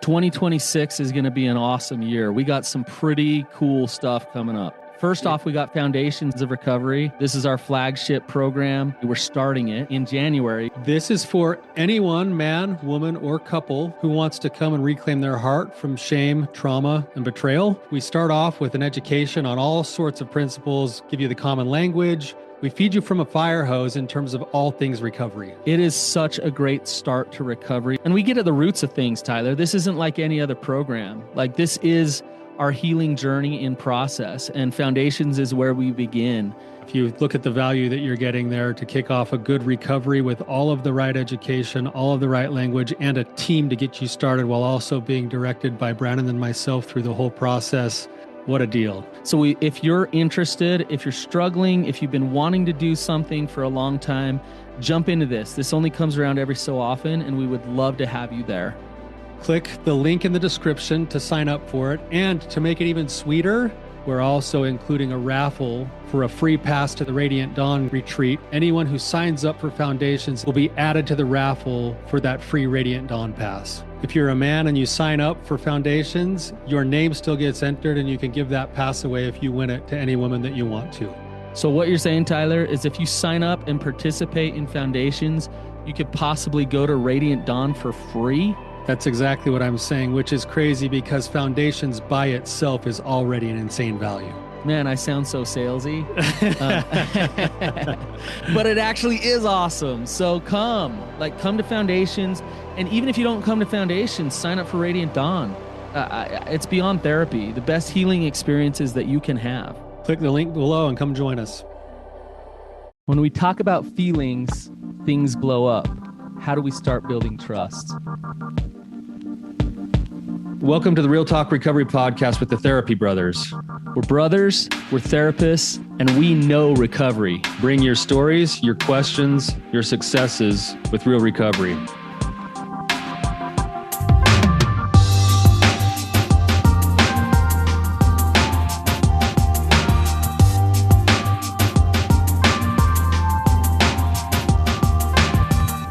2026 is going to be an awesome year. We got some pretty cool stuff coming up. First off, we got Foundations of Recovery. This is our flagship program. We're starting it in January. This is for anyone, man, woman, or couple who wants to come and reclaim their heart from shame, trauma, and betrayal. We start off with an education on all sorts of principles, give you the common language. We feed you from a fire hose in terms of all things recovery. It is such a great start to recovery. And we get at the roots of things, Tyler. This isn't like any other program. Like, this is our healing journey in process, and Foundations is where we begin. If you look at the value that you're getting there to kick off a good recovery with all of the right education, all of the right language, and a team to get you started while also being directed by Brannon and myself through the whole process, what a deal. So if you're interested, if you're struggling, if you've been wanting to do something for a long time, jump into this. This only comes around every so often, and we would love to have you there. Click the link in the description to sign up for it. And to make it even sweeter, we're also including a raffle for a free pass to the Radiant Dawn retreat. Anyone who signs up for Foundations will be added to the raffle for that free Radiant Dawn pass. If you're a man and you sign up for Foundations, your name still gets entered, and you can give that pass away if you win it to any woman that you want to. So what you're saying, Tyler, is if you sign up and participate in Foundations, you could possibly go to Radiant Dawn for free? That's exactly what I'm saying, which is crazy because Foundations by itself is already an insane value. Man, I sound so salesy. But it actually is awesome. So come to Foundations. And even if you don't come to Foundations, sign up for Radiant Dawn. It's beyond therapy, the best healing experiences that you can have. Click the link below and come join us. When we talk about feelings, things blow up. How do we start building trust? Welcome to the Real Talk Recovery Podcast with the Therapy Brothers. We're brothers, we're therapists, and we know recovery. Bring your stories, your questions, your successes with real recovery.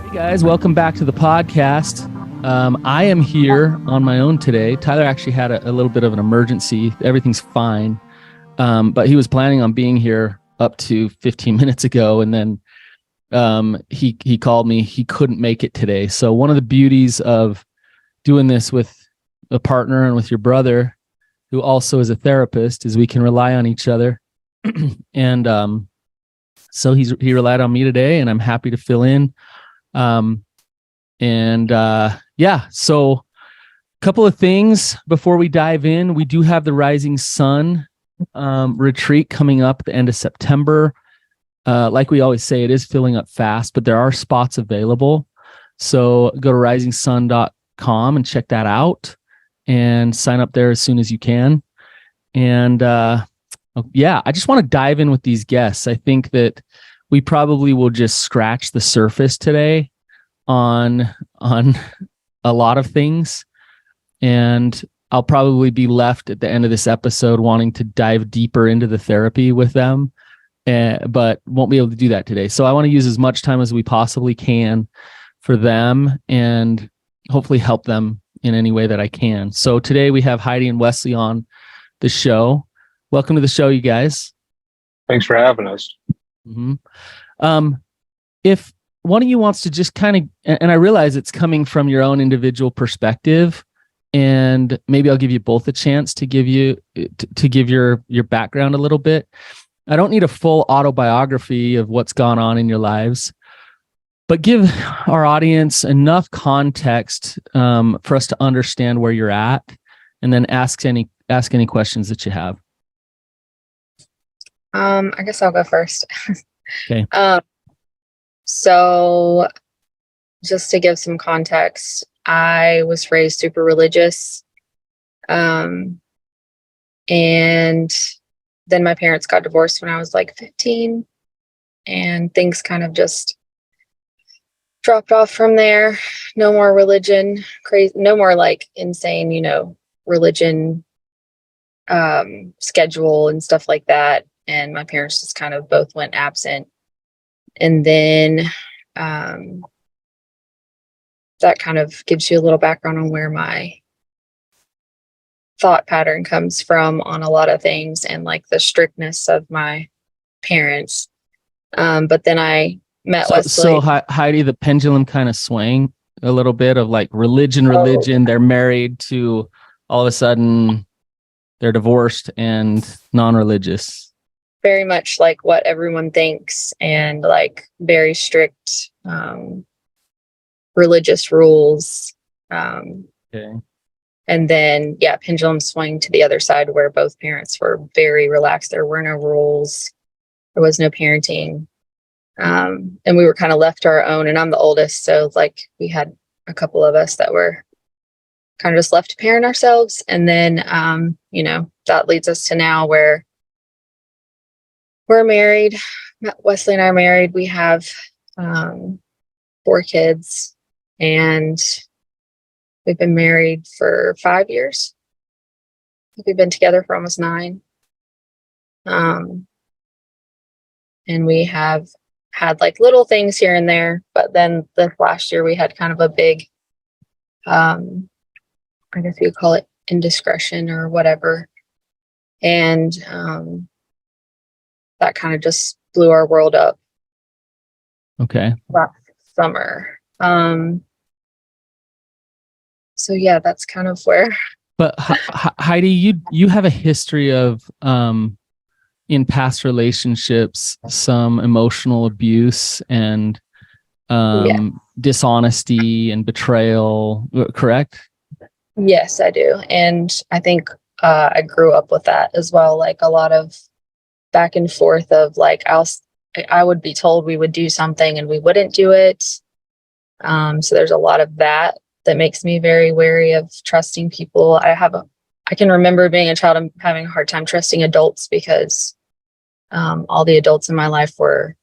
Hey guys, welcome back to the podcast. I am here on my own today. Tyler actually had a little bit of an emergency. Everything's fine. But he was planning on being here up to 15 minutes ago. And then he called me. He couldn't make it today. So one of the beauties of doing this with a partner and with your brother, who also is a therapist, is we can rely on each other. And so he relied on me today, and I'm happy to fill in. So a couple of things before we dive in. We do have the Rising Sun retreat coming up at the end of September. Like we always say, it is filling up fast, but there are spots available. So go to risingsun.com and check that out and sign up there as soon as you can. And I just want to dive in with these guests. I think that we probably will just scratch the surface today on a lot of things, and I'll probably be left at the end of this episode wanting to dive deeper into the therapy with them, but won't be able to do that today. So I want to use as much time as we possibly can for them and hopefully help them in any way that I can. So today we have Heidi and Wesley on the show. Welcome to the show, you guys. Thanks for having us. Mm-hmm. If one of you wants to just kind of, and I realize it's coming from your own individual perspective, and maybe I'll give you both a chance to give your background a little bit. I don't need a full autobiography of what's gone on in your lives, but give our audience enough context for us to understand where you're at, and then ask any questions that you have. I guess I'll go first. Okay. So just to give some context, I was raised super religious. And then my parents got divorced when I was like 15, and things kind of just dropped off from there. No more religion, crazy, no more like insane, religion, schedule and stuff like that. And my parents just kind of both went absent. And then that kind of gives you a little background on where my thought pattern comes from on a lot of things, and like the strictness of my parents. But then I met Wesley. So Heidi, the pendulum kind of swang a little bit of like religion. They're married to all of a sudden they're divorced and non-religious. Very much like what everyone thinks, and like very strict religious rules. Okay. And then, yeah, pendulum swung to the other side where both parents were very relaxed. There were no rules. There was no parenting. And we were kind of left to our own. And I'm the oldest. So like we had a couple of us that were kind of just left to parent ourselves. And then, that leads us to now where we're married. Wesley and I are married. We have 4 kids, and we've been married for 5 years. We've been together for almost 9. And we have had like little things here and there, but then this last year we had kind of a big, I guess you could call it indiscretion or whatever. And that kind of just blew our world up. Okay. Last summer. So yeah, that's kind of where. But Heidi, you have a history of in past relationships some emotional abuse and dishonesty and betrayal, correct? Yes, I do. And I think I grew up with that as well. Like a lot of back and forth of like, I would be told we would do something and we wouldn't do it. So there's a lot of that makes me very wary of trusting people. I can remember being a child and having a hard time trusting adults because all the adults in my life were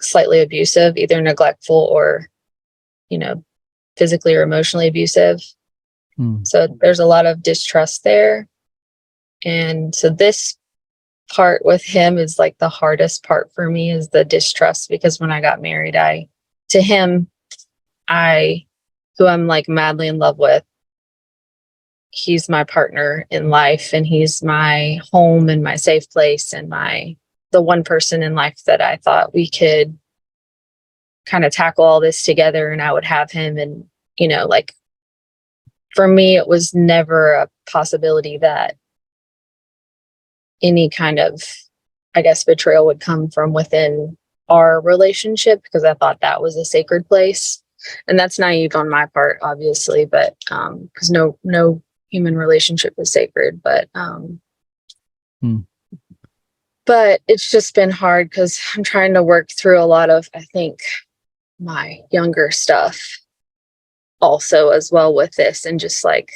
slightly abusive, either neglectful or, physically or emotionally abusive. So there's a lot of distrust there. And so this part with him is like the hardest part for me, is the distrust, because when I got married, who I'm like madly in love with, he's my partner in life, and he's my home and my safe place, and the one person in life that I thought we could kind of tackle all this together, and I would have him. And, like for me, it was never a possibility that any kind of, I guess, betrayal would come from within our relationship, because I thought that was a sacred place. And that's naive on my part, obviously, but because no human relationship is sacred. But but it's just been hard because I'm trying to work through a lot of, I think, my younger stuff also as well with this. And just like,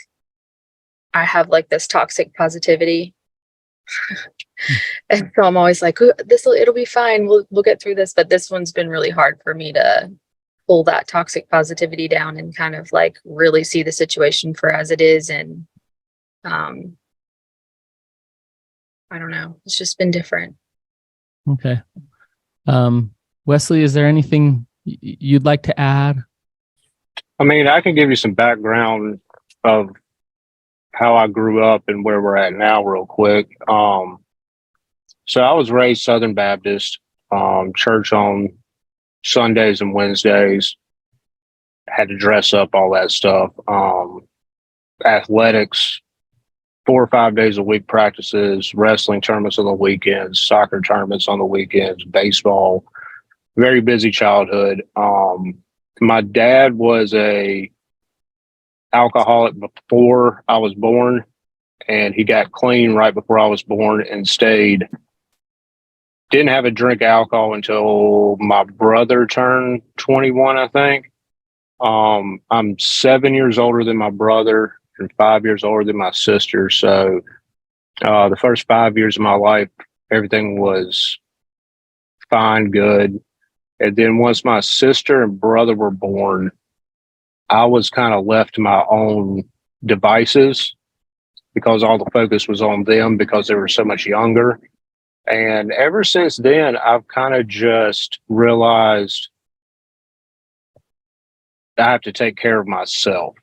I have like this toxic positivity. And so I'm always like, it'll be fine. We'll get through this. But this one's been really hard for me to pull that toxic positivity down and kind of like really see the situation for as it is. And I don't know. It's just been different. Okay. Wesley, is there anything you'd like to add? I mean, I can give you some background of how I grew up and where we're at now real quick. So I was raised Southern Baptist, church on Sundays and Wednesdays, had to dress up, all that stuff. Athletics, 4 or 5 days a week practices, wrestling tournaments on the weekends, soccer tournaments on the weekends, baseball, very busy childhood. My dad was a alcoholic before I was born, and he got clean right before I was born and didn't have a drink of alcohol until my brother turned 21, I think. I'm 7 years older than my brother and 5 years older than my sister. So the first 5 years of my life, everything was fine, good. And then once my sister and brother were born, I was kind of left to my own devices because all the focus was on them because they were so much younger. And ever since then, I've kind of just realized I have to take care of myself.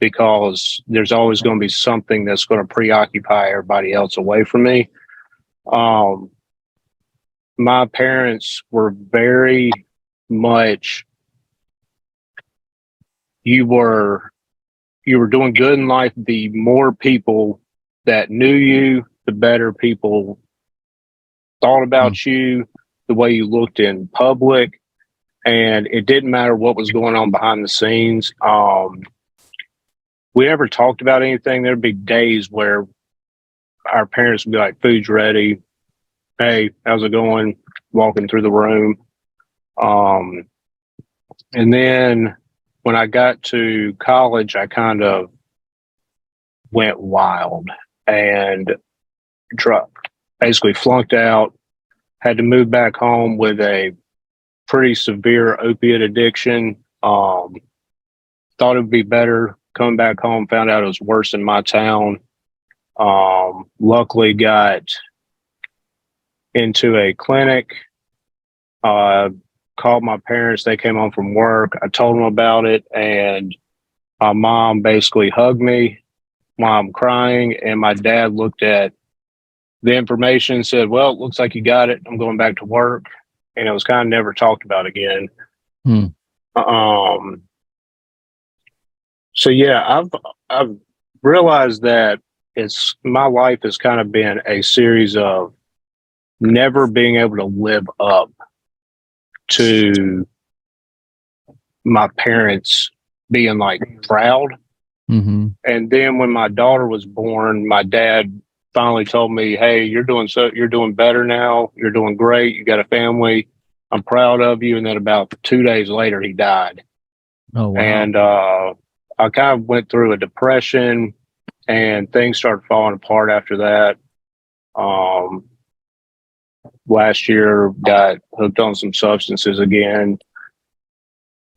because there's always going to be something that's going to preoccupy everybody else away from me. My parents were very much, you were doing good in life. The more people that knew you, the better people thought about you, the way you looked in public, and it didn't matter what was going on behind the scenes. We never talked about anything. There'd be days where our parents would be like, "Food's ready. Hey, how's it going?" Walking through the room. And then when I got to college, I kind of went wild and basically flunked out, had to move back home with a pretty severe opiate addiction. Thought it would be better coming back home, found out it was worse in my town. Luckily got into a clinic, called my parents. They came home from work. I told them about it, and my mom basically hugged me while I'm crying, and my dad looked at the information and said, "Well, it looks like you got it. I'm going back to work." And it was kind of never talked about again. So yeah, I've realized that my life has kind of been a series of never being able to live up to my parents being like proud. And then when my daughter was born, my dad finally told me, "Hey, you're doing better now. You're doing great. You got a family. I'm proud of you." And then about 2 days later, he died. Oh, wow. And I kind of went through a depression, and things started falling apart after that. Last year, got hooked on some substances again,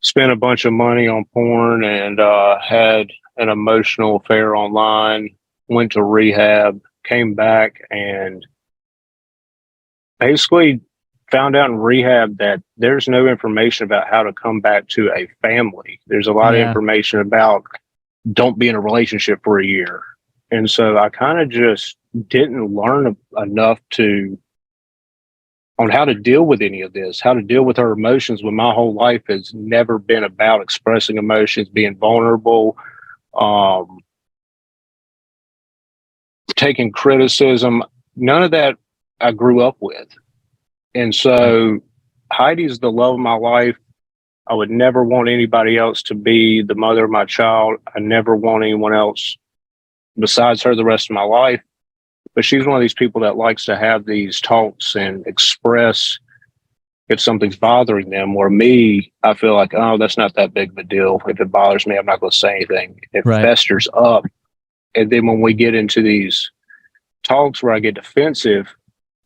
spent a bunch of money on porn, and had an emotional affair online, went to rehab, came back, and basically found out in rehab that there's no information about how to come back to a family. There's a lot of information about don't be in a relationship for a year. And so I kind of just didn't learn enough on how to deal with any of this, how to deal with our emotions, when my whole life has never been about expressing emotions, being vulnerable, taking criticism. None of that I grew up with. And so Heidi's the love of my life. I would never want anybody else to be the mother of my child. I never want anyone else besides her the rest of my life. But she's one of these people that likes to have these talks and express if something's bothering them. Or me, I feel like, oh, that's not that big of a deal. If it bothers me, I'm not going to say anything. It festers up. And then when we get into these talks where I get defensive,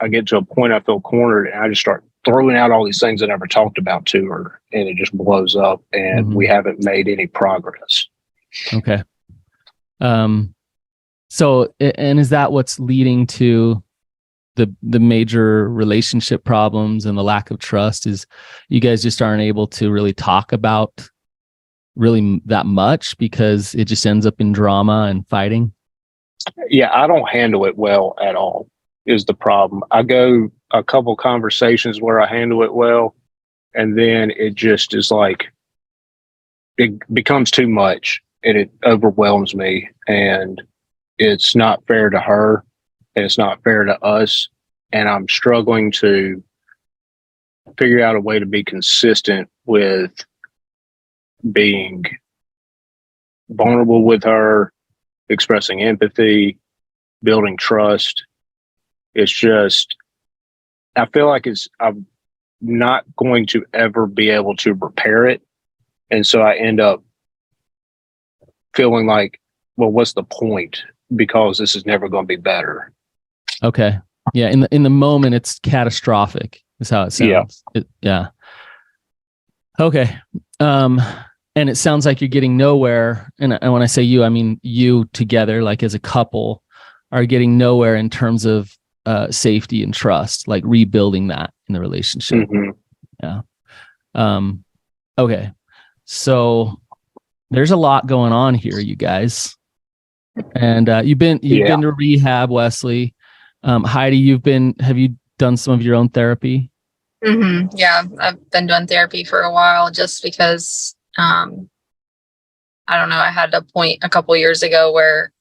I get to a point I feel cornered, and I just start throwing out all these things I never talked about to her, and it just blows up, and we haven't made any progress. Okay. So, and is that what's leading to the major relationship problems and the lack of trust? Is you guys just aren't able to really talk about really that much because it just ends up in drama and fighting? Yeah, I don't handle it well at all is the problem. I go a couple conversations where I handle it well, and then it just is like, it becomes too much and it overwhelms me, and it's not fair to her and it's not fair to us. And I'm struggling to figure out a way to be consistent with being vulnerable with her, expressing empathy, building trust. It's just, I feel like I'm not going to ever be able to repair it. And so I end up feeling like, well, what's the point? Because this is never going to be better. Okay. Yeah. In the moment, it's catastrophic is how it sounds. Yeah. Okay. And it sounds like you're getting nowhere. And when I say you, I mean you together, like as a couple, are getting nowhere in terms of safety and trust, like rebuilding that in the relationship. Yeah. Okay. So there's a lot going on here, you guys. And you've been to rehab, Wesley. Heidi, have you done some of your own therapy? Mm-hmm. Yeah, I've been doing therapy for a while just because, I don't know, I had a point a couple years ago where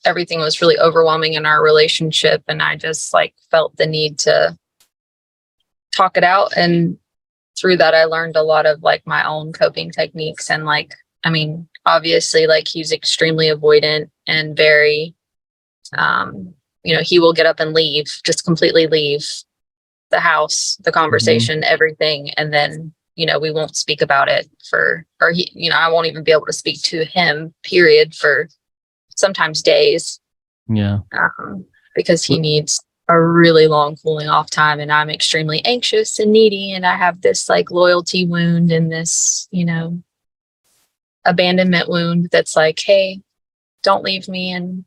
everything was really overwhelming in our relationship. And I just like felt the need to talk it out. And through that, I learned a lot of like my own coping techniques. And like, I mean, obviously like he's extremely avoidant and very, he will get up and leave, just completely leave the house, the conversation, everything. And then, we won't speak about it I won't even be able to speak to him, period, for sometimes days. Yeah. Because he needs a really long cooling off time, and I'm extremely anxious and needy, and I have this like loyalty wound and this, abandonment wound that's like, hey, don't leave me and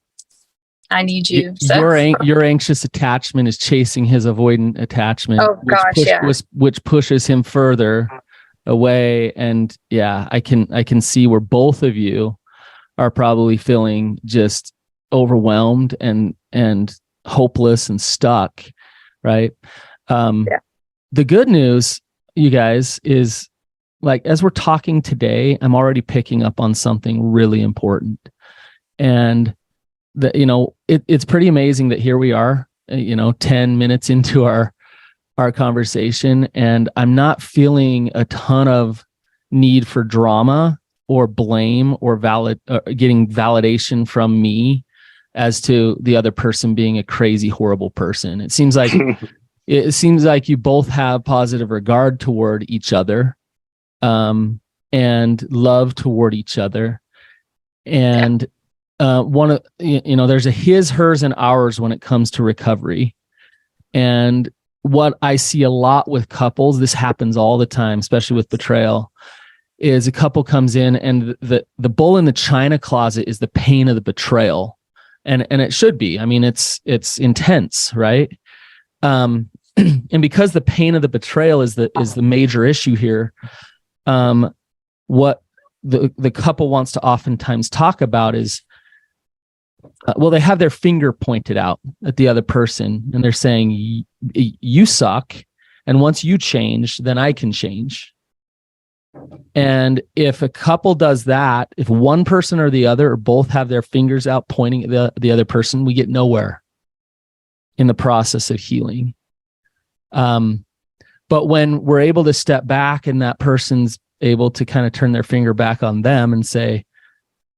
I need you. So your anxious attachment is chasing his avoidant attachment, which pushes him further away. And yeah, I can see where both of you are probably feeling just overwhelmed and hopeless and stuck, right? The good news, you guys, is like as we're talking today, I'm already picking up on something really important. And it's pretty amazing that here we are, 10 minutes into our conversation, and I'm not feeling a ton of need for drama or blame or getting validation from me as to the other person being a crazy, horrible person. It seems like you both have positive regard toward each other, and love toward each other. And there's a his, hers, and ours when it comes to recovery. And what I see a lot with couples, this happens all the time, especially with betrayal, is a couple comes in and the bull in the china closet is the pain of the betrayal. And it should be. I mean, it's intense, right? And because the pain of the betrayal is the major issue here, what the couple wants to oftentimes talk about is, they have their finger pointed out at the other person, and they're saying, you suck. And once you change, then I can change. And if a couple does that, if one person or the other or both have their fingers out pointing at the other person, we get nowhere in the process of healing. But when we're able to step back and that person's able to kind of turn their finger back on them and say,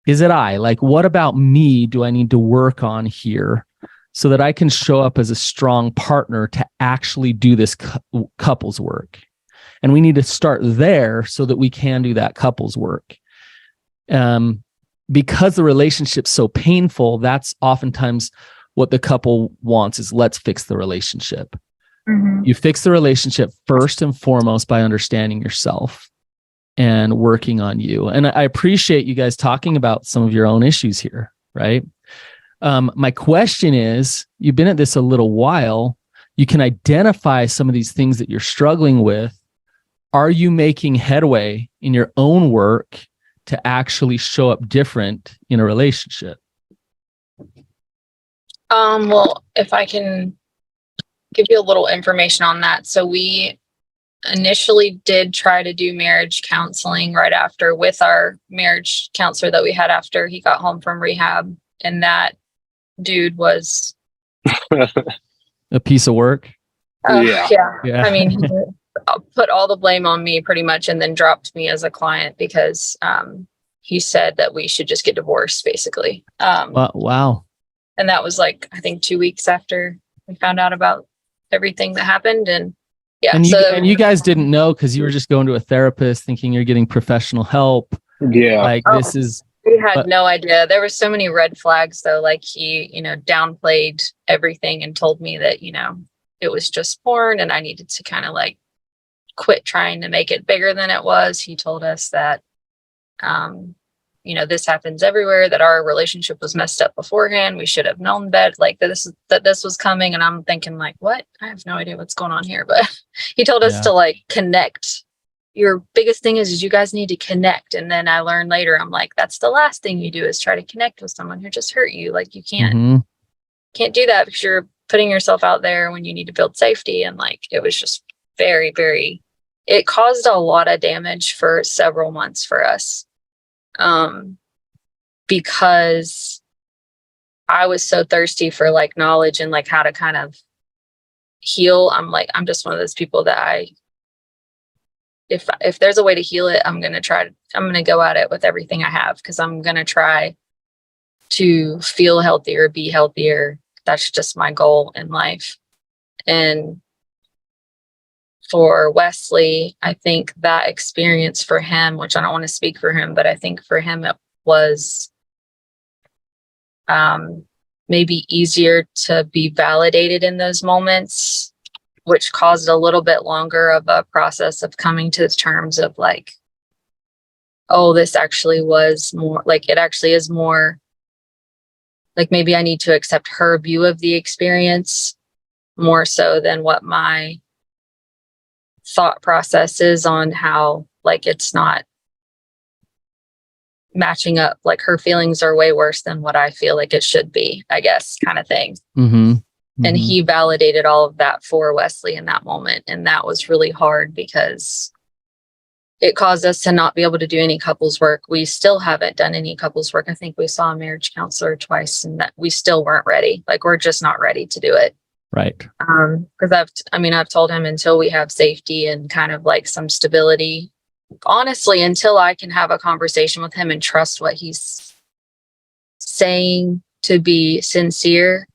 is it I? Like, what about me do I need to work on here so that I can show up as a strong partner to actually do this couples work? And we need to start there so that we can do that couples work. Because the relationship's so painful, that's oftentimes what the couple wants is, let's fix the relationship. Mm-hmm. You fix the relationship first and foremost by understanding yourself and working on you. And I appreciate you guys talking about some of your own issues here, right? My question is, you've been at this a little while. You can identify some of these things that you're struggling with. Are you making headway in your own work to actually show up different in a relationship? Well, if I can give you a little information on that. So we initially did try to do marriage counseling right after with our marriage counselor that we had after he got home from rehab. And that dude was a piece of work. Yeah. I mean, he put all the blame on me pretty much, and then dropped me as a client because he said that we should just get divorced, basically. Wow. And that was like, I think 2 weeks after we found out about everything that happened. And yeah. And you guys didn't know because you were just going to a therapist thinking you're getting professional help. Yeah. We had no idea. There were so many red flags though. Like he, downplayed everything and told me that, it was just porn and I needed to kind of like quit trying to make it bigger than it was. He told us that, this happens everywhere, that our relationship was messed up beforehand. We should have known that this was coming. And I'm thinking like, what? I have no idea what's going on here. But he told us to like connect your biggest thing is you guys need to connect. And then I learned later, I'm like, that's the last thing you do is try to connect with someone who just hurt you. Like you can't do that because you're putting yourself out there when you need to build safety. And like, it was just very, very, it caused a lot of damage for several months for us. Because I was so thirsty for like knowledge and like how to kind of heal. I'm just one of those people that if there's a way to heal it, I'm going to go at it with everything I have. Cause I'm going to try to feel healthier, be healthier. That's just my goal in life. And for Wesley, I think that experience for him, which I don't want to speak for him, but I think for him, it was maybe easier to be validated in those moments, which caused a little bit longer of a process of coming to terms of like, oh, this actually was more like, it actually is more like, maybe I need to accept her view of the experience more so than what my thought process is on how like it's not matching up. Like her feelings are way worse than what I feel like it should be, I guess, kind of thing. And he validated all of that for Wesley in that moment. And that was really hard because it caused us to not be able to do any couples work. We still haven't done any couples work. I think we saw a marriage counselor twice and that we still weren't ready. Like we're just not ready to do it. Right. Because I've told him until we have safety and kind of like some stability, honestly, until I can have a conversation with him and trust what he's saying to be sincere.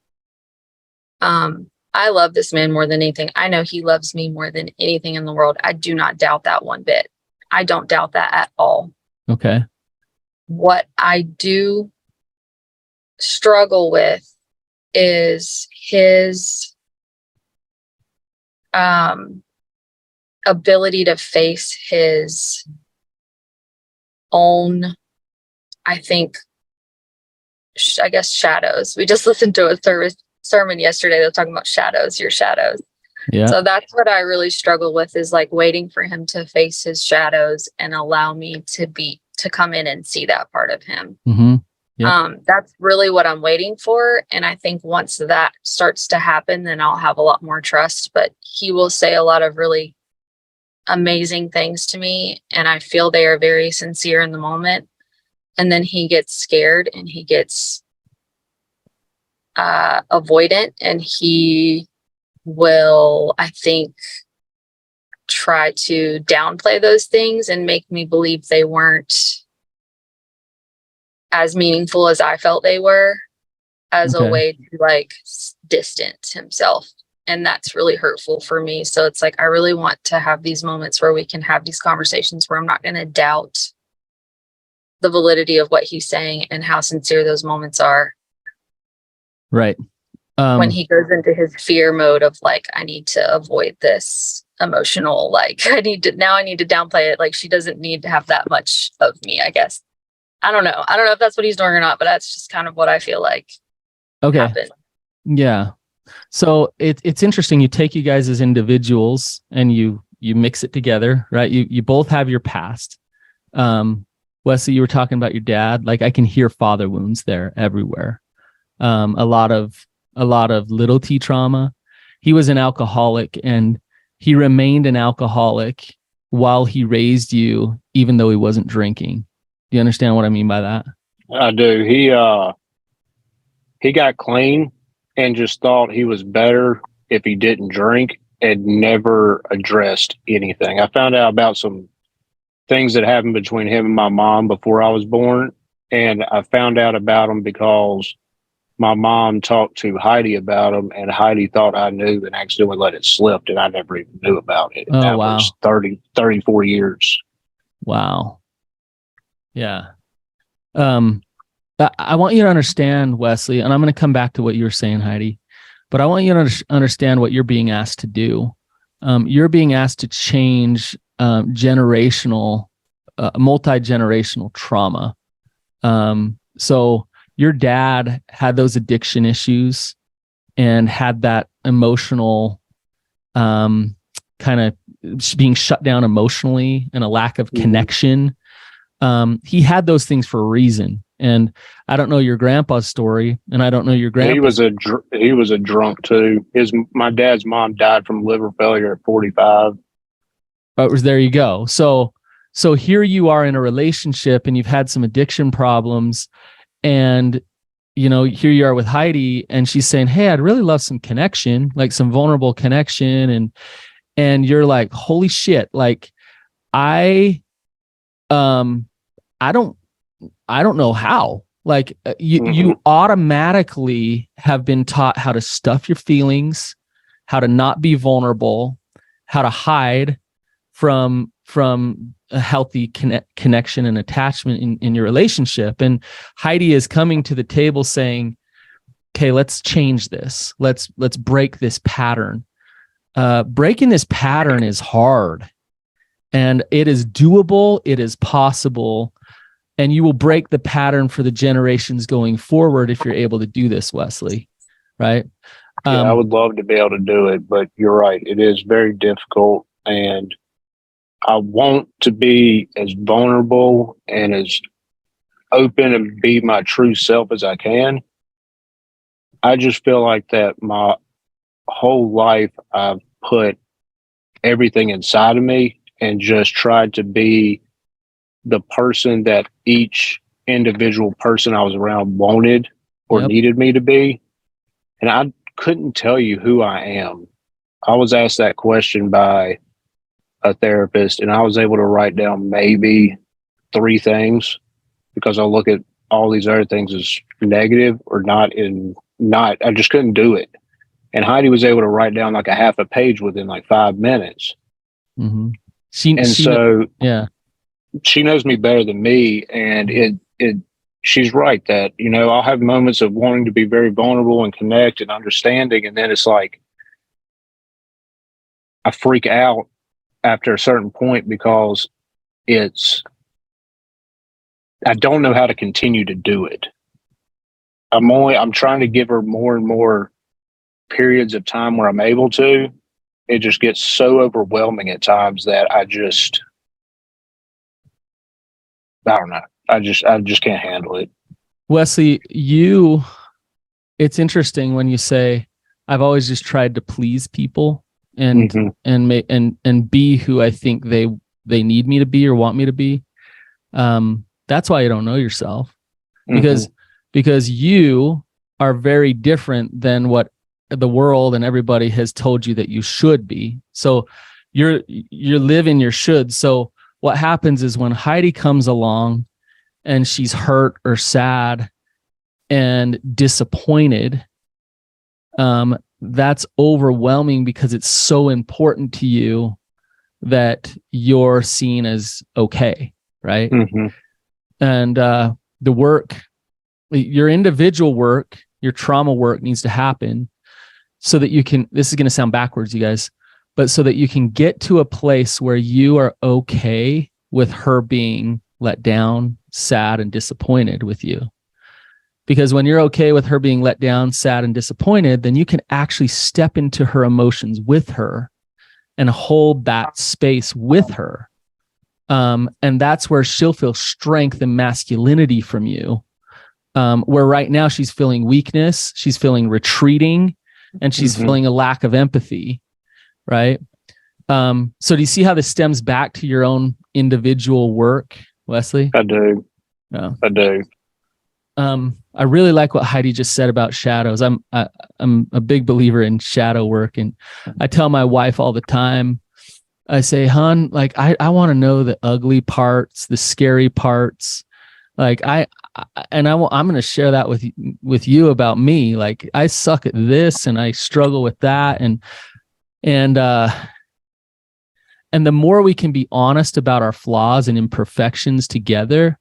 I love this man more than anything. I know he loves me more than anything in the world. I do not doubt that one bit. I don't doubt that at all. Okay. What I do struggle with is his ability to face his own, I guess, shadows. We just listened to a sermon yesterday. They were talking about shadows, your shadows. Yeah. So that's what I really struggle with is like waiting for him to face his shadows and allow me to come in and see that part of him. Yep. That's really what I'm waiting for. And I think once that starts to happen, then I'll have a lot more trust, but he will say a lot of really amazing things to me. And I feel they are very sincere in the moment. And then he gets scared and he gets avoidant, and he will, I think, try to downplay those things and make me believe they weren't as meaningful as I felt they were, as a way to like distance himself. And that's really hurtful for me. So it's like, I really want to have these moments where we can have these conversations where I'm not going to doubt the validity of what he's saying and how sincere those moments are. Right. When he goes into his fear mode of like, I need to avoid this emotional, like I need to downplay it. Like she doesn't need to have that much of me, I guess. I don't know if that's what he's doing or not, but that's just kind of what I feel like happened. Yeah. So it's interesting. You take you guys as individuals and you mix it together, right? You both have your past. Wesley, you were talking about your dad. Like I can hear father wounds there everywhere. A lot of little T trauma. He was an alcoholic and he remained an alcoholic while he raised you, even though he wasn't drinking. Do you understand what I mean by that? I do. He got clean and just thought he was better if he didn't drink and never addressed anything. I found out about some things that happened between him and my mom before I was born. And I found out about them because my mom talked to Heidi about them, and Heidi thought I knew and accidentally let it slip, and I never even knew about it. Oh, that wow. was 34 years. Wow. Yeah. I want you to understand, Wesley, and I'm going to come back to what you were saying, Heidi, but I want you to understand what you're being asked to do. You're being asked to change multi-generational trauma. So your dad had those addiction issues and had that emotional kind of being shut down emotionally and a lack of connection. He had those things for a reason. And I don't know your grandpa's story, and I don't know your grandpa. He was a drunk too. My dad's mom died from liver failure at 45. There you go. So here you are in a relationship, and you've had some addiction problems, and here you are with Heidi, and she's saying, "Hey, I'd really love some connection, like some vulnerable connection," and you're like, "Holy shit!" Like, I don't know how. Like, you automatically have been taught how to stuff your feelings, how to not be vulnerable, how to hide from a healthy connection and attachment in your relationship. And Heidi is coming to the table saying, okay, let's change this. Let's break this pattern. Breaking this pattern is hard, and it is doable. It is possible. And you will break the pattern for the generations going forward if you're able to do this, Wesley. Right? I would love to be able to do it, but you're right. It is very difficult, and I want to be as vulnerable and as open and be my true self as I can. I just feel like that my whole life I've put everything inside of me and just tried to be the person that each individual person I was around wanted or needed me to be. And I couldn't tell you who I am. I was asked that question by a therapist, and I was able to write down maybe 3 things, because I look at all these other things as negative or I just couldn't do it. And Heidi was able to write down like a half a page within like 5 minutes. Mm-hmm. She knows me better than me, and she's right that, I'll have moments of wanting to be very vulnerable and connect and understanding, and then it's like I freak out after a certain point because I don't know how to continue to do it. I'm trying to give her more and more periods of time where I'm able to. It just gets so overwhelming at times that I don't know. I just can't handle it. Wesley, it's interesting when you say, I've always just tried to please people and be who I think they need me to be or want me to be. That's why you don't know yourself, because you are very different than what the world and everybody has told you that you should be. So you're living your should. So what happens is when Heidi comes along and she's hurt or sad and disappointed, that's overwhelming because it's so important to you that you're seen as okay, right? Mm-hmm. And the work, your individual work, your trauma work needs to happen so that you can, this is going to sound backwards, you guys, but so that you can get to a place where you are okay with her being let down, sad, and disappointed with you. Because when you're okay with her being let down, sad, and disappointed, then you can actually step into her emotions with her and hold that space with her. And that's where she'll feel strength and masculinity from you. Where right now she's feeling weakness, she's feeling retreating, and she's feeling a lack of empathy, right? So do you see how this stems back to your own individual work, Wesley? I do. Yeah. I do. I really like what Heidi just said about shadows. I'm a big believer in shadow work, and I tell my wife all the time, I say, hon, like I want to know the ugly parts, the scary parts. Like I'm going to share that with you about me. Like I suck at this and I struggle with that. And the more we can be honest about our flaws and imperfections together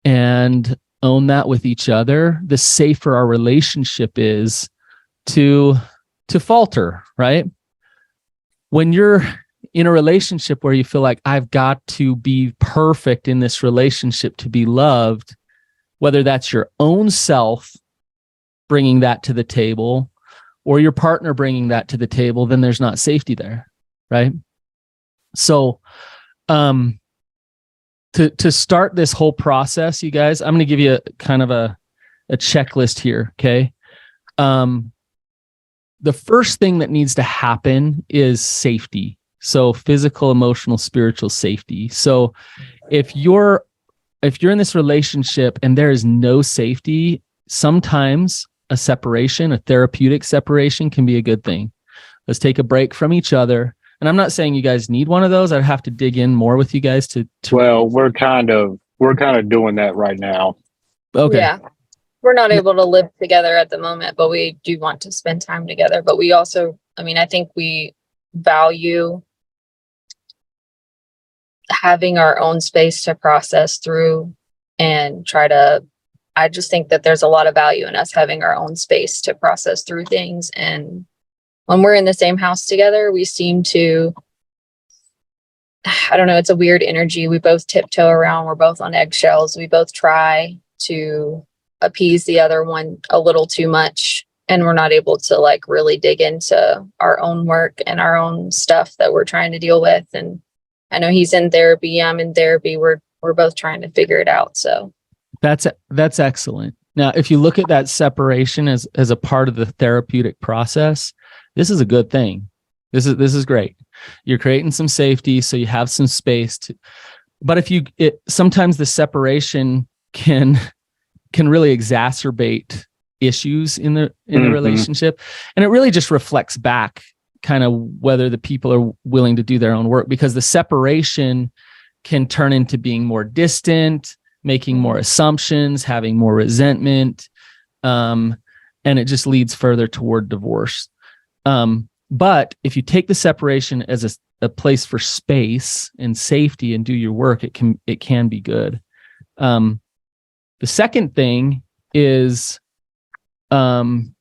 and own that with each other, the safer our relationship is to falter, right? When you're in a relationship where you feel like I've got to be perfect in this relationship to be loved, whether that's your own self bringing that to the table or your partner bringing that to the table, then there's not safety there, right? So, to start this whole process, you guys, I'm going to give you a kind of a checklist here. Okay. The first thing that needs to happen is safety. So physical, emotional, spiritual safety. So if you're in this relationship and there is no safety, sometimes a separation, a therapeutic separation, can be a good thing. Let's take a break from each other. And I'm not saying you guys need one of those. I'd have to dig in more with you guys to Well, we're kind of doing that right now. Okay. Yeah. We're not able to live together at the moment, but we do want to spend time together. But we also, I think we value having our own space to process through and I just think that there's a lot of value in us having our own space to process through things. And when we're in the same house together, we seem to, I don't know, it's a weird energy. We both tiptoe around. We're both on eggshells. We both try to appease the other one a little too much. And we're not able to like really dig into our own work and our own stuff that we're trying to deal with. And I know he's in therapy. I'm in therapy. We're both trying to figure it out. So that's excellent. Now, if you look at that separation as a part of the therapeutic process, this is a good thing. This is great. You're creating some safety, so you have some space to. But sometimes the separation can really exacerbate issues in the relationship, and it really just reflects back kind of whether the people are willing to do their own work, because the separation can turn into being more distant, making more assumptions, having more resentment, and it just leads further toward divorce. But if you take the separation as a place for space and safety and do your work, it can be good. The second thing is, and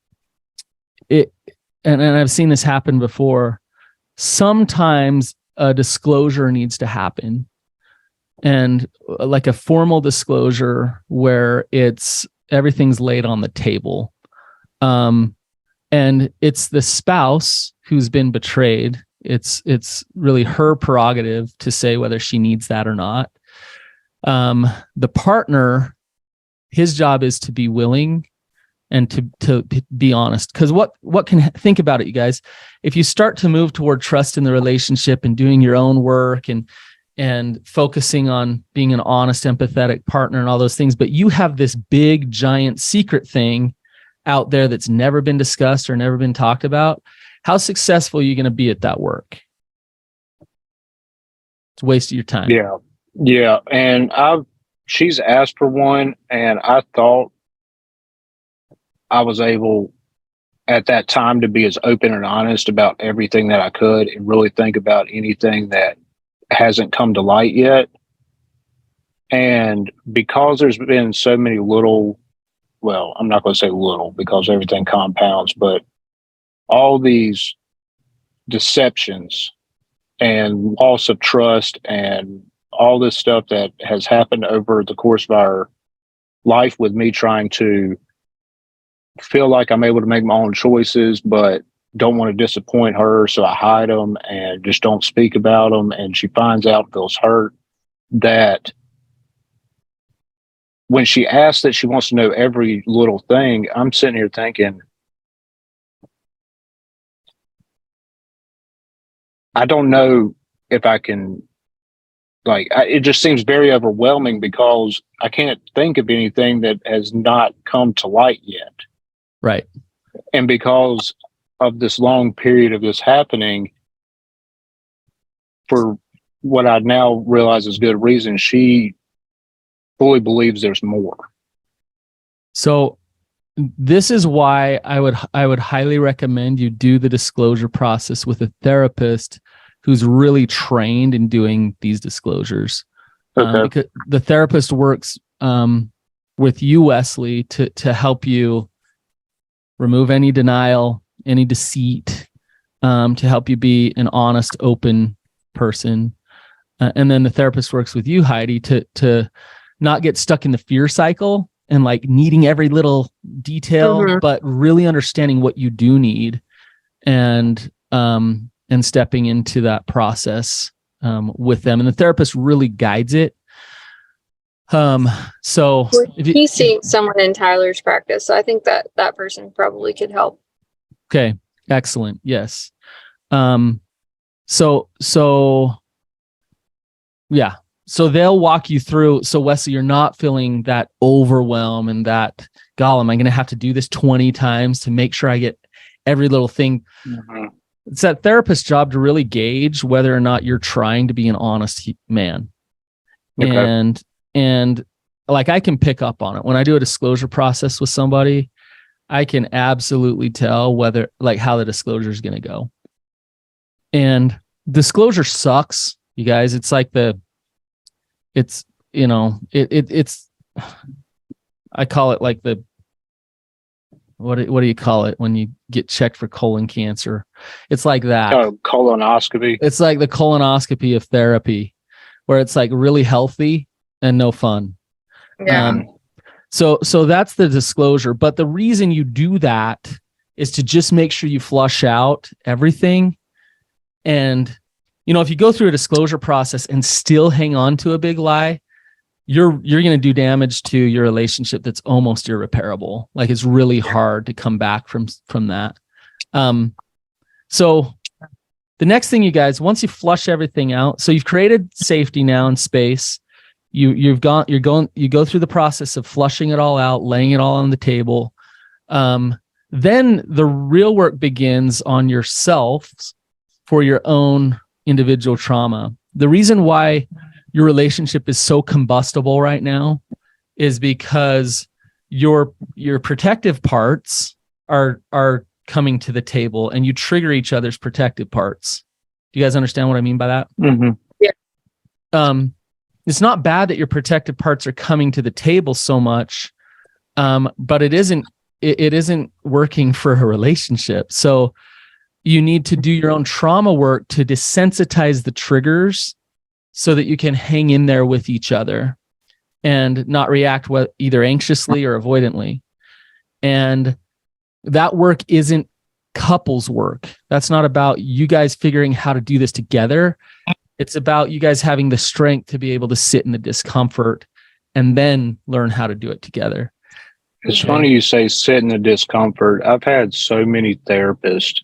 I've seen this happen before. Sometimes a disclosure needs to happen, and like a formal disclosure where everything's laid on the table. And it's the spouse who's been betrayed. It's really her prerogative to say whether she needs that or not. The partner, his job is to be willing and to be honest. Because what can, think about it, you guys. If you start to move toward trust in the relationship and doing your own work and focusing on being an honest, empathetic partner and all those things, but you have this big, giant secret thing out there that's never been discussed or never been talked about, how successful are you going to be at that work? It's a waste of your time. Yeah. And she's asked for one, and I thought I was able at that time to be as open and honest about everything that I could and really think about anything that hasn't come to light yet. And because there's been so many well, I'm not going to say little because everything compounds, but all these deceptions and loss of trust and all this stuff that has happened over the course of our life, with me trying to feel like I'm able to make my own choices, but don't want to disappoint her. So I hide them and just don't speak about them. And she finds out, feels hurt, that when she asks that she wants to know every little thing, I'm sitting here thinking, I don't know if I can, it just seems very overwhelming because I can't think of anything that has not come to light yet. Right. And because of this long period of this happening, for what I now realize is good reason, she fully believes there's more. So this is why I would highly recommend you do the disclosure process with a therapist who's really trained in doing these disclosures. Okay. Because the therapist works with you, Wesley, to help you remove any denial, any deceit, to help you be an honest, open person. And then the therapist works with you, Heidi, to not get stuck in the fear cycle and needing every little detail, but really understanding what you do need and stepping into that process with them, and the therapist really guides it. So He's seeing someone in Tyler's practice, so I think that that person probably could help. Okay, excellent. Yes. Yeah. So they'll walk you through. So Wesley, you're not feeling that overwhelm and that, God, am I going to have to do this 20 times to make sure I get every little thing? Mhm. It's that therapist's job to really gauge whether or not you're trying to be an honest man. Okay. And like, I can pick up on it when I do a disclosure process with somebody. I can absolutely tell whether, like, how the disclosure is going to go. And disclosure sucks, you guys. It's like it's I call it like the, what do you call it when you get checked for colon cancer? It's like that. Oh, colonoscopy. It's like the colonoscopy of therapy, where it's like really healthy and no fun. Yeah. So that's the disclosure. But the reason you do that is to just make sure you flush out everything. And, if you go through a disclosure process and still hang on to a big lie, you're going to do damage to your relationship that's almost irreparable. Like, it's really hard to come back from that. So the next thing, you guys, once you flush everything out, so you've created safety now in space. You go through the process of flushing it all out, laying it all on the table. Then the real work begins on yourself for your own individual trauma. The reason why your relationship is so combustible right now is because your protective parts are coming to the table, and you trigger each other's protective parts. Do you guys understand what I mean by that? Mm-hmm. Yeah. It's not bad that your protective parts are coming to the table so much, but it isn't working for a relationship. So you need to do your own trauma work to desensitize the triggers so that you can hang in there with each other and not react either anxiously or avoidantly. And that work isn't couples work. That's not about you guys figuring how to do this together. It's about you guys having the strength to be able to sit in the discomfort and then learn how to do it together. It's funny you say sit in the discomfort. I've had so many therapists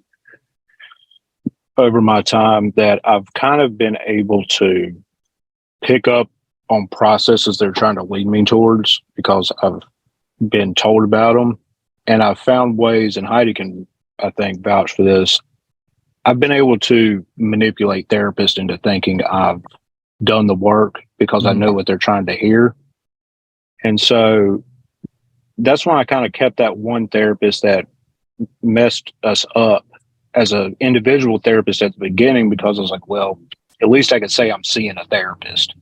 over my time that I've kind of been able to pick up on processes they're trying to lead me towards because I've been told about them. And I've found ways, and Heidi can, I think, vouch for this. I've been able to manipulate therapists into thinking I've done the work because I know what they're trying to hear. And so that's why I kind of kept that one therapist that messed us up as an individual therapist at the beginning, because I was like, well, at least I could say I'm seeing a therapist.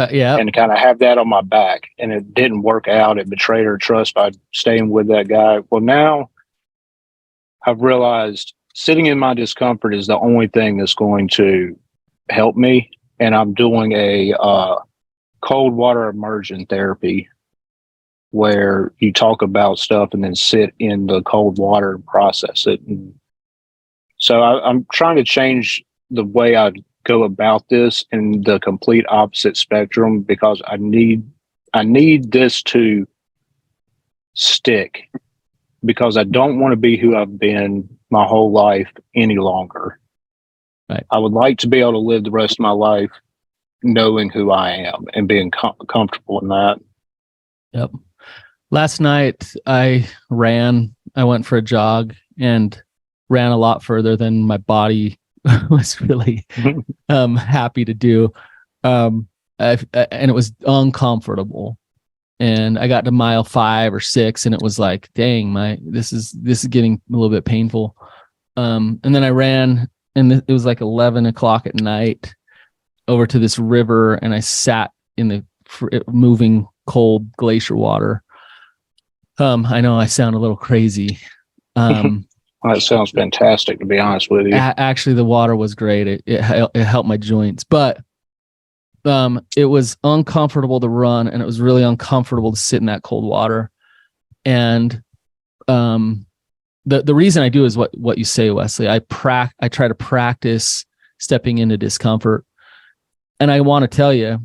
Yeah. And kind of have that on my back. And it didn't work out. It betrayed her trust by staying with that guy. Well, now I've realized sitting in my discomfort is the only thing that's going to help me. And I'm doing a cold water immersion therapy where you talk about stuff and then sit in the cold water and process it. And so I'm trying to change the way I go about this in the complete opposite spectrum, because I need this to stick, because I don't want to be who I've been my whole life any longer. Right. I would like to be able to live the rest of my life knowing who I am and being comfortable in that. Yep. Last night I went for a jog and ran a lot further than my body was really happy to do. And it was uncomfortable. And I got to mile 5 or 6 and it was like, dang, this is getting a little bit painful. And then I ran, and it was like 11 o'clock at night, over to this river, and I sat in the moving cold glacier water. I know I sound a little crazy. That sounds fantastic, to be honest with you. Actually, the water was great. It helped my joints, but it was uncomfortable to run, and it was really uncomfortable to sit in that cold water. And the reason I do is what you say, Wesley. I try to practice stepping into discomfort. And I want to tell you,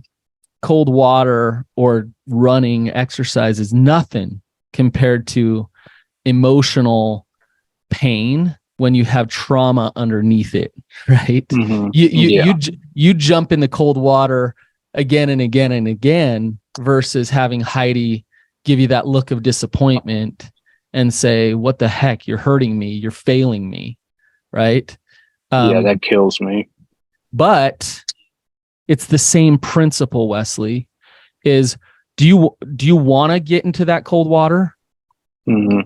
cold water or running exercise is nothing compared to emotional pain when you have trauma underneath it, right? Mhm. You jump in the cold water again and again and again versus having Heidi give you that look of disappointment and say, what the heck, you're hurting me, you're failing me, right? That kills me. But it's the same principle, Wesley, is do you want to get into that cold water? Mm-hmm.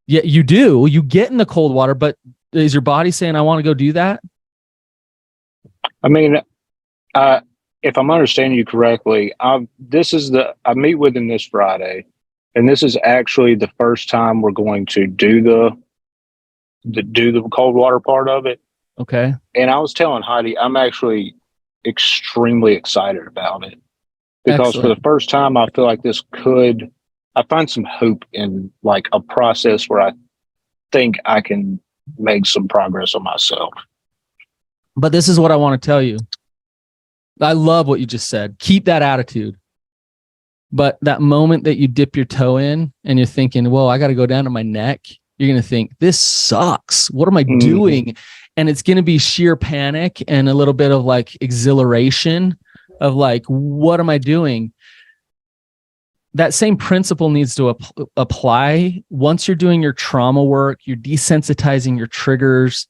Yeah, you do. You get in the cold water, but is your body saying, I want to go do that? I mean, if I'm understanding you correctly, I meet with him this Friday, and this is actually the first time we're going to do the cold water part of it. Okay. And I was telling Heidi, I'm actually extremely excited about it because for the first time, I feel like I find some hope in like a process where I think I can make some progress on myself. But this is what I want to tell you. I love what you just said. Keep that attitude. But that moment that you dip your toe in and you're thinking, well, I got to go down to my neck. You're going to think, this sucks. What am I doing? And it's going to be sheer panic and a little bit of like exhilaration of like, what am I doing? That same principle needs to apply once you're doing your trauma work, you're desensitizing your triggers,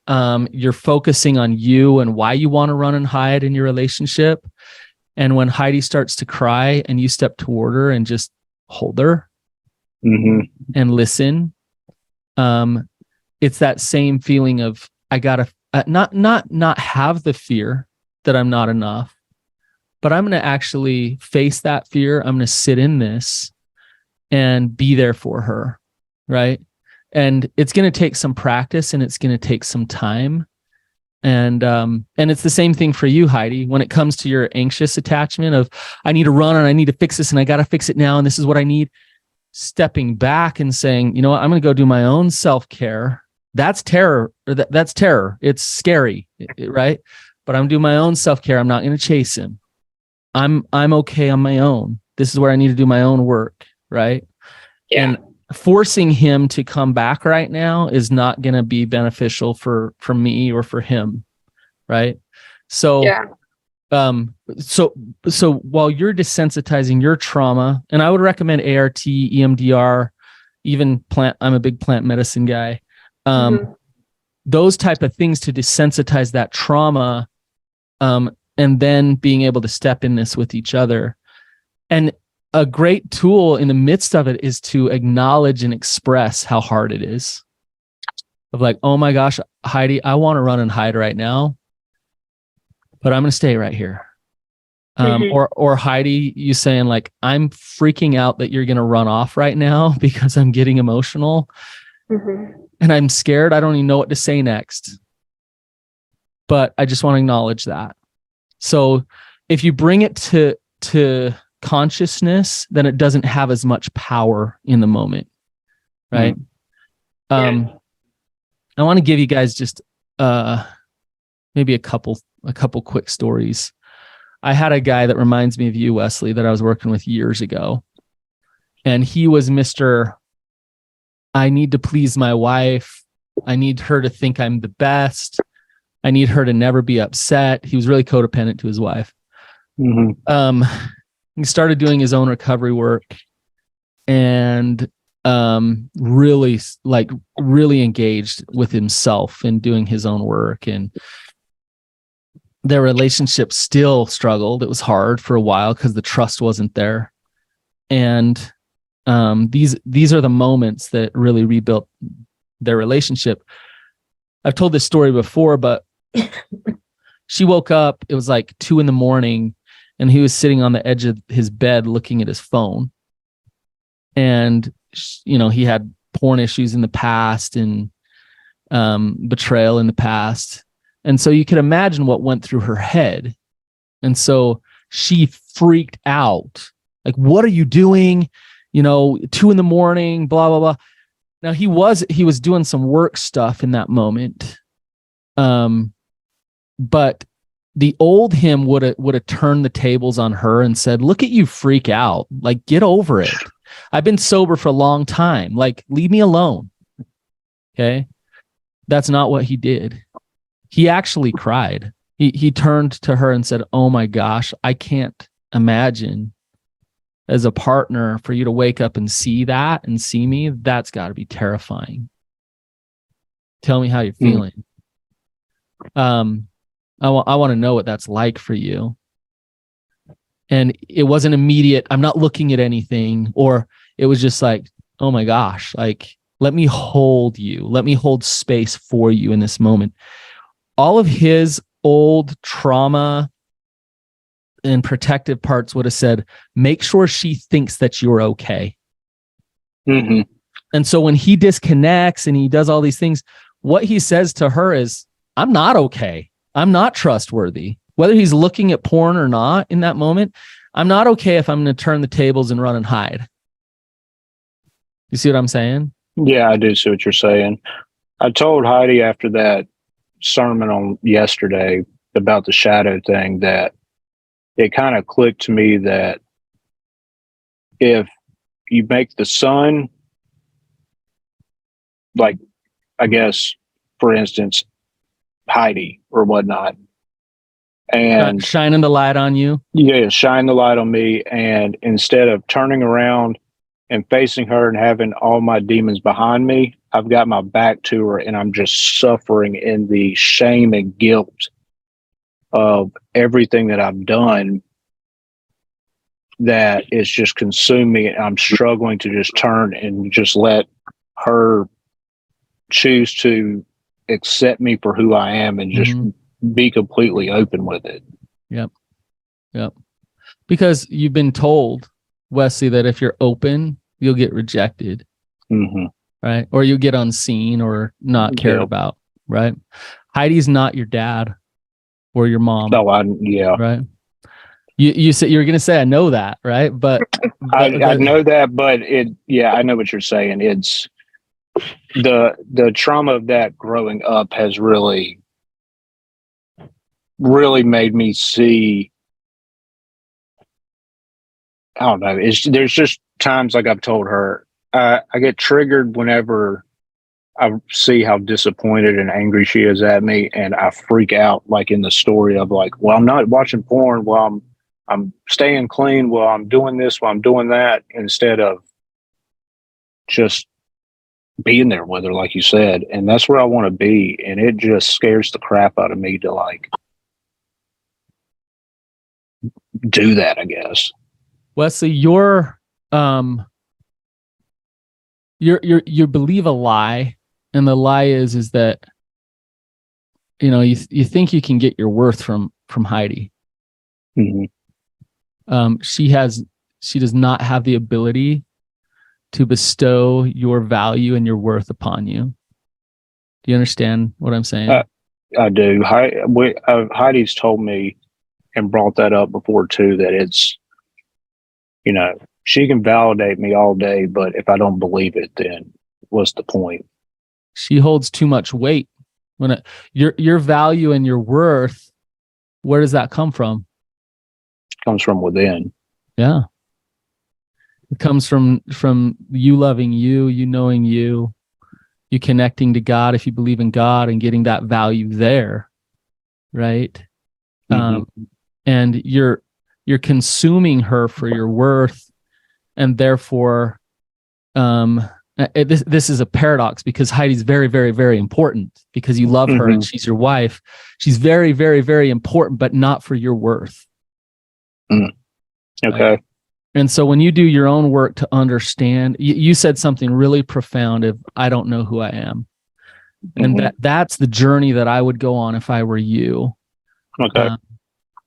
you're focusing on you and why you want to run and hide in your relationship. And when Heidi starts to cry and you step toward her and just hold her and listen, it's that same feeling of, I gotta not have the fear that I'm not enough, but I'm going to actually face that fear. I'm going to sit in this and be there for her. Right. And it's going to take some practice and it's going to take some time. And it's the same thing for you, Heidi, when it comes to your anxious attachment of, I need to run and I need to fix this and I got to fix it now. And this is what I need. Stepping back and saying, you know what, I'm going to go do my own self-care. That's terror. That's terror. It's scary. Right. But I'm doing my own self-care. I'm not going to chase him. I'm okay on my own. This is where I need to do my own work. Right. Yeah. And forcing him to come back right now is not going to be beneficial for me or for him. Right. So, so while you're desensitizing your trauma, and I would recommend ART, EMDR, even I'm a big plant medicine guy. Those type of things to desensitize that trauma, and then being able to step in this with each other. And a great tool in the midst of it is to acknowledge and express how hard it is. Of like, oh my gosh, Heidi, I want to run and hide right now, but I'm going to stay right here. Or Heidi, you saying like, I'm freaking out that you're going to run off right now because I'm getting emotional and I'm scared. I don't even know what to say next, but I just want to acknowledge that. So if you bring it to consciousness, then it doesn't have as much power in the moment. Right. I want to give you guys just maybe a couple quick stories. I had a guy that reminds me of you, Wesley, that I was working with years ago. And he was Mr. I need to please my wife. I need her to think I'm the best. I need her to never be upset. He was really codependent to his wife. He started doing his own recovery work and really engaged with himself and doing his own work. And their relationship still struggled. It was hard for a while because the trust wasn't there. And these are the moments that really rebuilt their relationship. I've told this story before, but she woke up, it was like 2 a.m, and he was sitting on the edge of his bed looking at his phone. And, he had porn issues in the past and betrayal in the past. And so you can imagine what went through her head. And so she freaked out. Like, what are you doing? 2 a.m, blah, blah, blah. Now he was doing some work stuff in that moment. But the old him would have turned the tables on her and said, look at you freak out. Like, get over it. I've been sober for a long time. Like, leave me alone. Okay. That's not what he did. He actually cried. He turned to her and said, oh my gosh, I can't imagine as a partner for you to wake up and see that and see me. That's got to be terrifying. Tell me how you're feeling. I want to know what that's like for you. And it wasn't immediate. I'm not looking at anything, or it was just like, oh my gosh, like, let me hold you. Let me hold space for you in this moment. All of his old trauma and protective parts would have said, make sure she thinks that you're okay. Mm-hmm. And so when he disconnects and he does all these things, what he says to her is, I'm not okay. I'm not trustworthy. Whether he's looking at porn or not in that moment, I'm not okay if I'm going to turn the tables and run and hide. You see what I'm saying? Yeah, I do see what you're saying. I told Heidi after that sermon on yesterday about the shadow thing that it kind of clicked to me that if you make the sun, like, I guess, for instance, Heidi or whatnot, and shining the light on you. Yeah, shine the light on me. And instead of turning around and facing her and having all my demons behind me, I've got my back to her and I'm just suffering in the shame and guilt of everything that I've done that is just consuming me. And I'm struggling to just turn and just let her choose to accept me for who I am and just be completely open with it. Yep. Because you've been told, Wesley, that if you're open, you'll get rejected. Right? Or you'll get unseen or not cared about. Right? Heidi's not your dad or your mom. No, yeah. Right? You said you're gonna say I know that, right? But I know that, but I know what you're saying. It's the trauma of that growing up has really made me see. I don't know. There's just times, like I've told her, I get triggered whenever I see how disappointed and angry she is at me, and I freak out, like in the story of like, well, I'm not watching porn, well, I'm staying clean, well, I'm doing this, well, I'm doing that, instead of just being there with her, like you said. And that's where I want to be. And it just scares the crap out of me to like do that, I guess. Wesley, you believe a lie, and the lie is that you think you can get your worth from Heidi. She does not have the ability to bestow your value and your worth upon you. Do you understand what I'm saying? I do. Heidi's told me and brought that up before too, that it's, she can validate me all day, but if I don't believe it, then what's the point? She holds too much weight. When your value and your worth, where does that come from? It comes from within. Yeah. It comes from you loving you knowing you connecting to God if you believe in God and getting that value there, right? And you're consuming her for your worth, and therefore, this is a paradox because Heidi's very, very, very important because you love her and she's your wife. She's very, very, very important, but not for your worth. Okay. Right? And so when you do your own work to understand, you said something really profound of, I don't know who I am. And that's the journey that I would go on if I were you. Okay.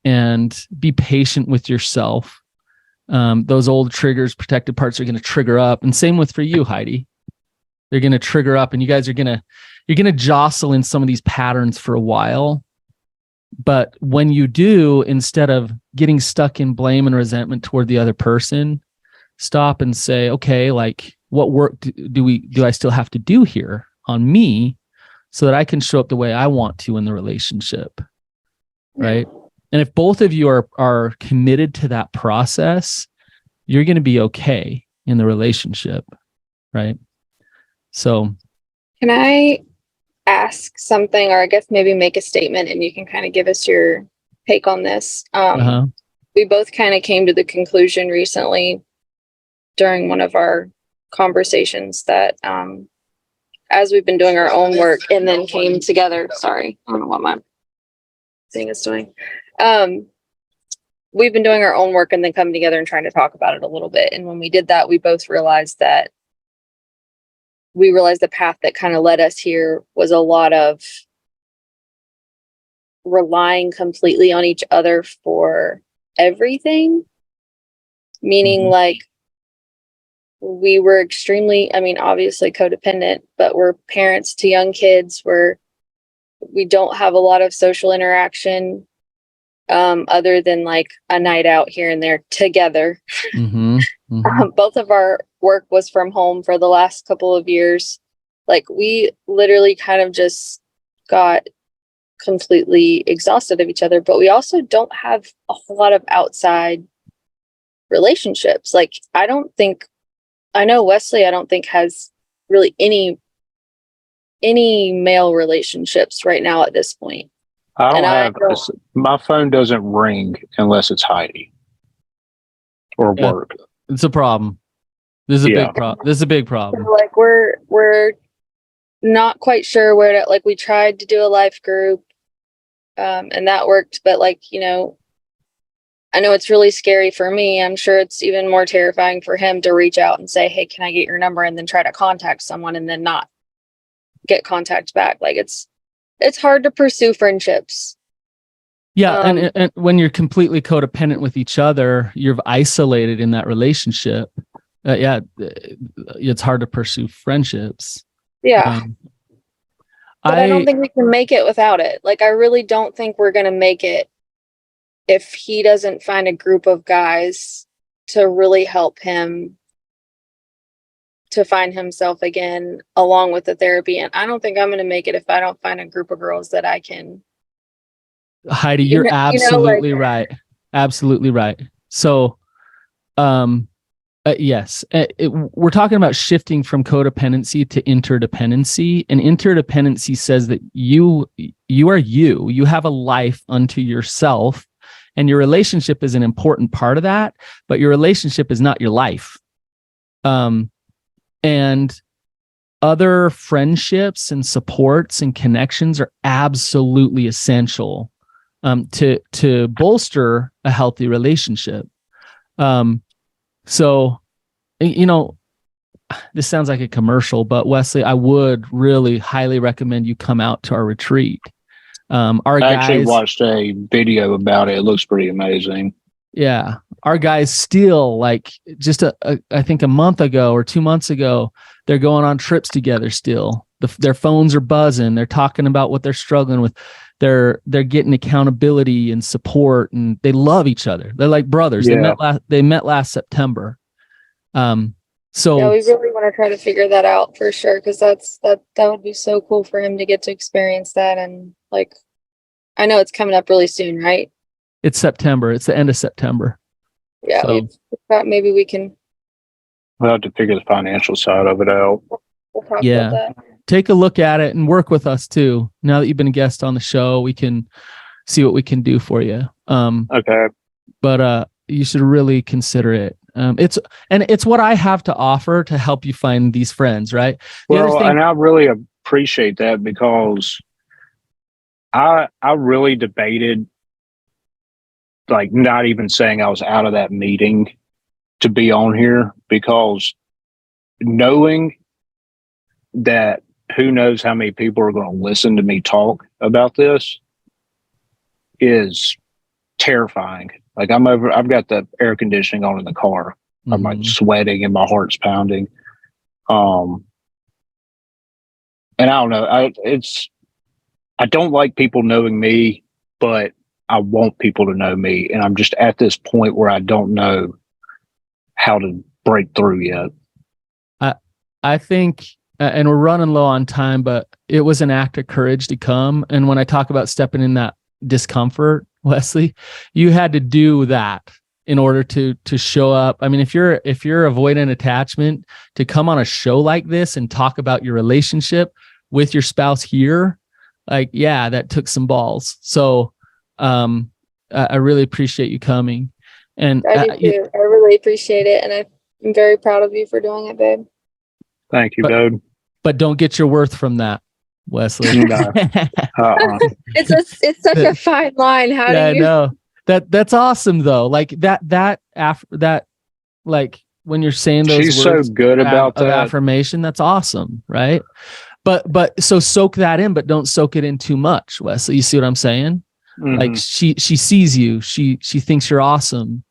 And be patient with yourself. Those old triggers, protected parts are going to trigger up. And same with for you, Heidi. They're going to trigger up and you guys you're going to jostle in some of these patterns for a while. But when you do, instead of getting stuck in blame and resentment toward the other person, stop and say, okay, like what work do I still have to do here on me so that I can show up the way I want to in the relationship? right? And if both of you are committed to that process, you're going to be okay in the relationship, right? So, can I ask something, or I guess maybe make a statement, and you can kind of give us your take on this? We both kind of came to the conclusion recently during one of our conversations that as we've been doing our own work and then came together, sorry, I don't know what my thing is doing. We've been doing our own work and then coming together and trying to talk about it a little bit. And when we did that, we both realized the path that kind of led us here was a lot of relying completely on each other for everything. Meaning like we were extremely, I mean, obviously codependent, but we're parents to young kids where we don't have a lot of social interaction other than like a night out here and there together. Both of our work was from home for the last couple of years. Like we literally kind of just got completely exhausted of each other, but we also don't have a whole lot of outside relationships. Like I know Wesley, I don't think has really any male relationships right now at this point. My phone doesn't ring unless it's Heidi or work. It's a problem. This is a big problem. This is a big problem. So, like we're not quite sure where to, like we tried to do a life group and that worked, but like, you know, I know it's really scary for me. I'm sure it's even more terrifying for him to reach out and say, hey, can I get your number? And then try to contact someone and then not get contact back. Like it's hard to pursue friendships. Yeah. And when you're completely codependent with each other, you're isolated in that relationship. It's hard to pursue friendships. Yeah. But I don't think we can make it without it. Like, I really don't think we're going to make it if he doesn't find a group of guys to really help him to find himself again, along with the therapy. And I don't think I'm going to make it if I don't find a group of girls that I can. Heidi, you're absolutely right. Absolutely right. So, yes, we're talking about shifting from codependency to interdependency, and interdependency says that you are you have a life unto yourself, and your relationship is an important part of that, but your relationship is not your life. And other friendships and supports and connections are absolutely essential to bolster a healthy relationship. So, you know, this sounds like a commercial, but Wesley, I would really highly recommend you come out to our retreat. I actually watched a video about it. It looks pretty amazing. Yeah. Our guys still, like, just I think a month ago or 2 months ago, they're going on trips together still. Their phones are buzzing. They're talking about what they're struggling with. They're getting accountability and support, and they love each other. They're like brothers. Yeah. They met last September. So yeah, we really want to try to figure that out for sure, because that would be so cool for him to get to experience that. And like, I know it's coming up really soon, right? It's September. It's the end of September. Yeah, so, we thought maybe we can. We'll have to figure the financial side of it out. We'll talk about that. Take a look at it and work with us too. Now that you've been a guest on the show, we can see what we can do for you. Okay. But you should really consider it. It's what I have to offer to help you find these friends, right? And I really appreciate that, because I really debated, like, not even saying I was out of that meeting to be on here, because knowing that who knows how many people are going to listen to me talk about this is terrifying. Like, I've got the air conditioning on in the car. Mm-hmm. I'm like sweating and my heart's pounding. And I don't know. I don't like people knowing me, but I want people to know me. And I'm just at this point where I don't know how to break through yet. I think, and we're running low on time, but it was an act of courage to come. And when I talk about stepping in that discomfort, Wesley, you had to do that in order to show up. I mean, if you're avoiding attachment, to come on a show like this and talk about your relationship with your spouse here, like, yeah, that took some balls. So I really appreciate you coming. And I do too. I really appreciate it, and I'm very proud of you for doing it, babe. Thank you, dude. But don't get your worth from that, Wesley. No. Uh-uh. It's such a fine line. How do you? I know. That's awesome though. Like that like when you're saying those She's words so good about of that. affirmation, that's awesome, right? But so soak that in, but don't soak it in too much, Wesley. You see what I'm saying? Mhm. Like she sees you, she thinks you're awesome.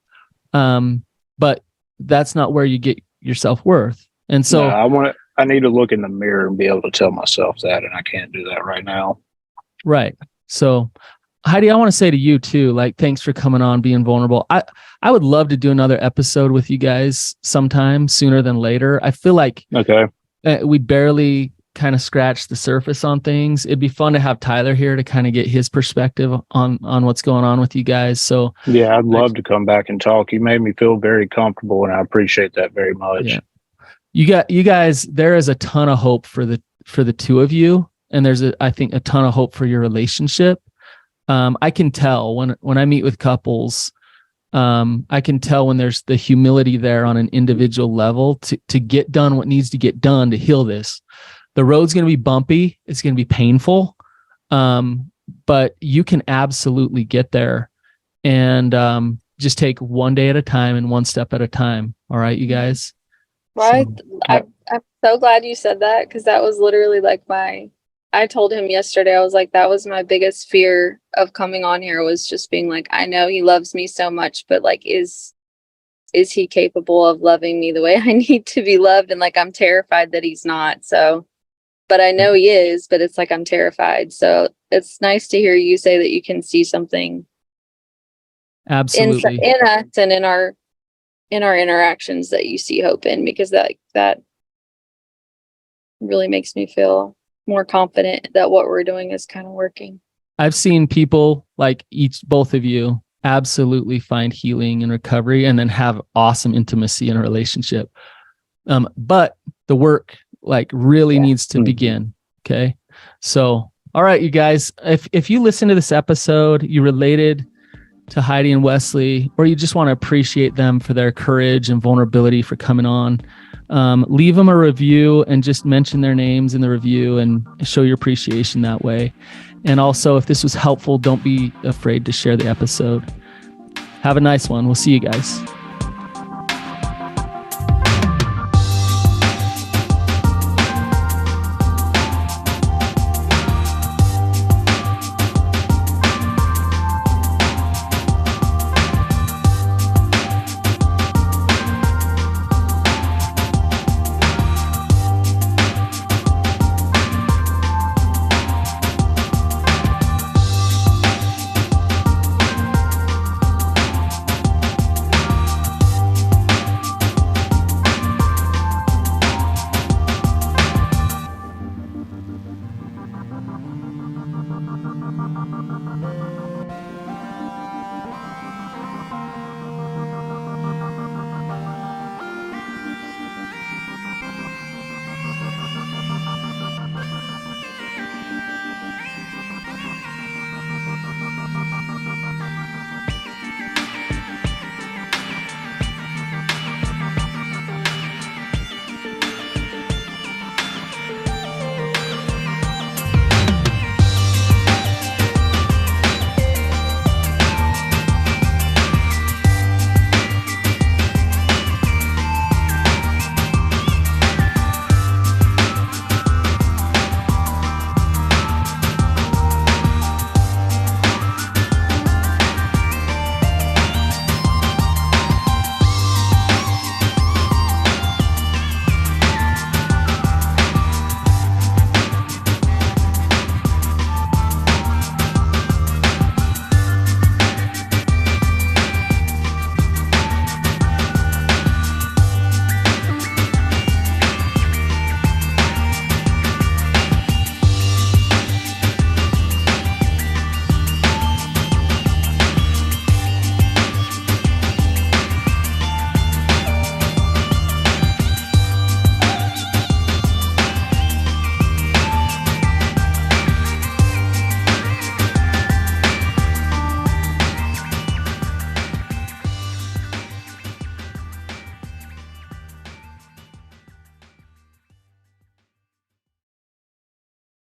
But that's not where you get your self-worth. And so No, I need to look in the mirror and be able to tell myself that, and I can't do that right now. right. So Heidi, I want to say to you too, like, thanks for coming on, being vulnerable. I would love to do another episode with you guys sometime sooner than later. I feel like Okay. we barely kind of scratched the surface on things. It'd be fun to have Tyler here to kind of get his perspective on what's going on with you guys. So Yeah, I'd love to come back and talk. You made me feel very comfortable, and I appreciate that very much. yeah, you guys, there is a ton of hope for the two of you, and there's I think a ton of hope for your relationship. I can tell when I meet with couples, I can tell when there's the humility there on an individual level to get done what needs to get done to heal this. The road's going to be bumpy. It's going to be painful. But you can absolutely get there, and just take one day at a time and one step at a time. All right, you guys? Right. So, I'm so glad you said that, because that was literally like I told him yesterday, I was like, that was my biggest fear of coming on here, was just being like, I know he loves me so much, but like, is he capable of loving me the way I need to be loved? And like, I'm terrified that he's not. So, but I know he is, but it's like, I'm terrified. So it's nice to hear you say that you can see something absolutely. in us and in our interactions that you see hope in, because that really makes me feel more confident that what we're doing is kind of working. I've seen people like both of you absolutely find healing and recovery, and then have awesome intimacy in a relationship. But the work like really needs to begin. Okay. So, all right, you guys, if you listen to this episode, you related to Heidi and Wesley, or you just want to appreciate them for their courage and vulnerability for coming on, leave them a review and just mention their names in the review and show your appreciation that way. And also, if this was helpful, don't be afraid to share the episode. Have a nice one. We'll see you guys.